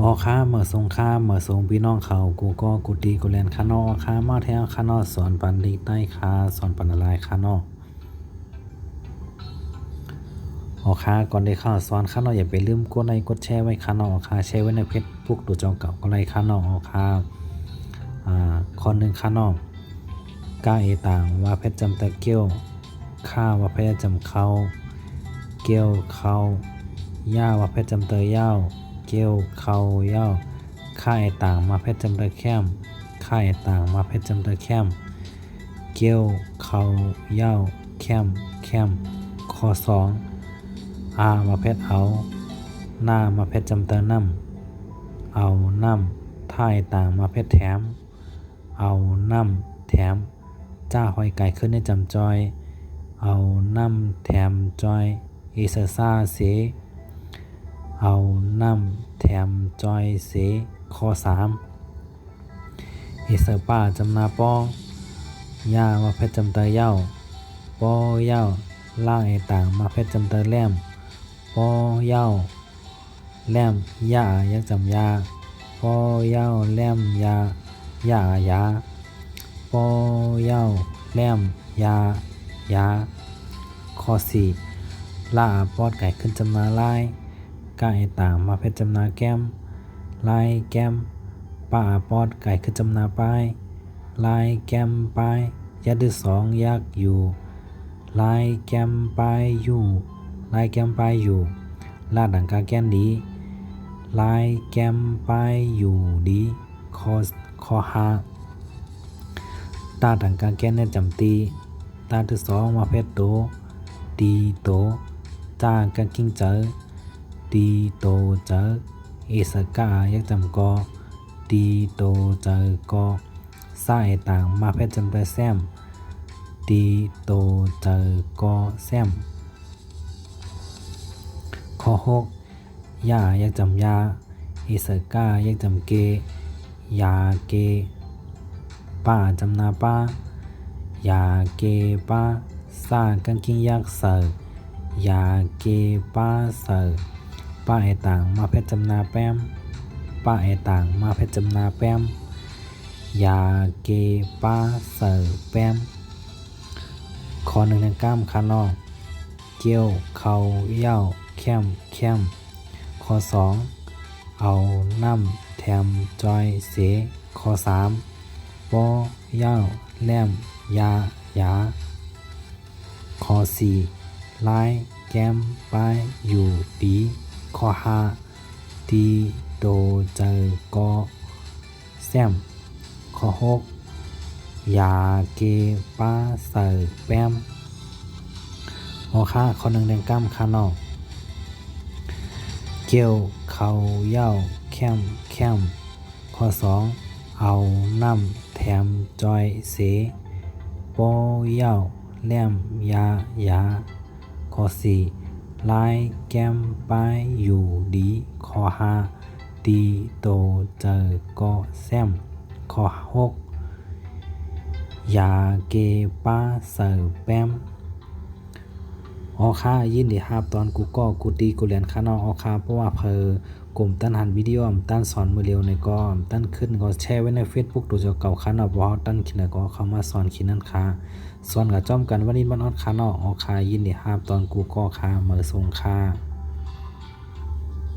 อค้าเมื่อสงค้าเมื่อสงพี่น้องเขากูก็กูตีกูแลนคานอค้ามาแถวคานอสอนปันลีใต้คาสอนปันอะไรคานอค้าก่อนได้เข้าสอนคานออย่าไปลืมกดไลค์กดแชร์ไว้คานอค้าแชร์ไว้ในเพจพวกตัวเจ้าเก่าก็ไลค์คานอค้าคนหนึ่งคานอก้าเอต่างว่าเพชรจำตะเกี้ยวข้าว่าเพชรจำเขาเกี้ยวเขาย่าว่าเพชรจำเตยย่าเกี้ยวเขาย่าข้าไอต่างมาเพชรจำตะแคมข้าไอต่างมาเพชรจำตะแคมเกี้ยวเขาย่าแคมข้อสองมาเพชรเอาหน้ามาเพชรจำเตอน้ำเอาน้ำท่ายต่างมาเพชรแถมเอาน้ำแถมจ้าหอยไก่ขึ้นในจำจอยเอาน้ำแถมจอยอิสซาเสเอาน้ำแถมจอยเสข้อสามอิสป้าจำนาป้อย่ามาเพชรจำเตยเย้าป้อเย้าล่างไอต่างมาเพชรจำเตยแหลมป้อเย้าแหลมย่ายักจำยาป้อเย้าแหลมยาย่ายาป้อเย้าแหลมยาข้อสี่ล่าปอดไก่ขึ้นจำนาลายก้าไอต่างมาเพชรจำนาแก้มลายแก้มป้าปอดไก่ขึ้นจำนาป้ายลายแก้มป้ายยัดที่สองยักอยู่ลายแก้มป้ายอยู่ลายแก้มป้ายอยู่ลาดดังกาแก้นดีลายแก้มป้ายอยู่ดีข้อห้าตาดังกาแก้นเนี่ยจำตีตาที่สองมาเพชรโตดีโตจ้ากางกิ้งเจอดีโตเจอเอสกายักจำกอดีโตเจอกอสายต่างมาเพชรจำได้แซมดีโตเจอกอแซมข้อหกย่ายักจำยาเอสกายักจำเกยาเกป้าจำนาป้ายาเกป้าสร้างกางกิ้งยักเสิร์ยาเกป้าเสิร์ป้าไอต่างมาเพชรจำนาแป้มป้าไอต่างมาเพชรจำนาแป้มยาเกป้าเสิร์แป้มข้อหนึ่งในก้ามคานอเกี้ยวเขาเย้าแคมข้อสองเอาน้ำแถมจอยเสข้อสามป้อเย้าแหลมยาข้อสี่ลายแก้มป้ายอยู่ดีข้อห้าดีโตเจอกอแซมข้อหกยาเกป้าเสิร์แป้มข้อหนึ่งแดงก้ามคานอเกี้ยวเขาเย้าแคมข้อสองเอาน้ำแถมจอยเสป้อเย้าแหลมยาข้อสี่ลายแก้มป้ายอยู่ดีข้อห้าดีโตเจอกอแซมข้อหกยาเกป้าเสิร์แป้มยินดีครับตอนกูตีกูเรียนคานอเพราะว่ากลุ่มตั้นหันวิดีโอตั้นสอนมือเร็วในก็ตั้นขึ้นก็แชร์ไว้ใน Facebook ตัวเจ้าเก่าคานเพราะตั้นคิดก็เข้ามาสอนคิดนั่นค่ะสอนกับจ้อมกันวันนี้บ้านออดคานยินดีครับตอนกูก็เมื่อทรง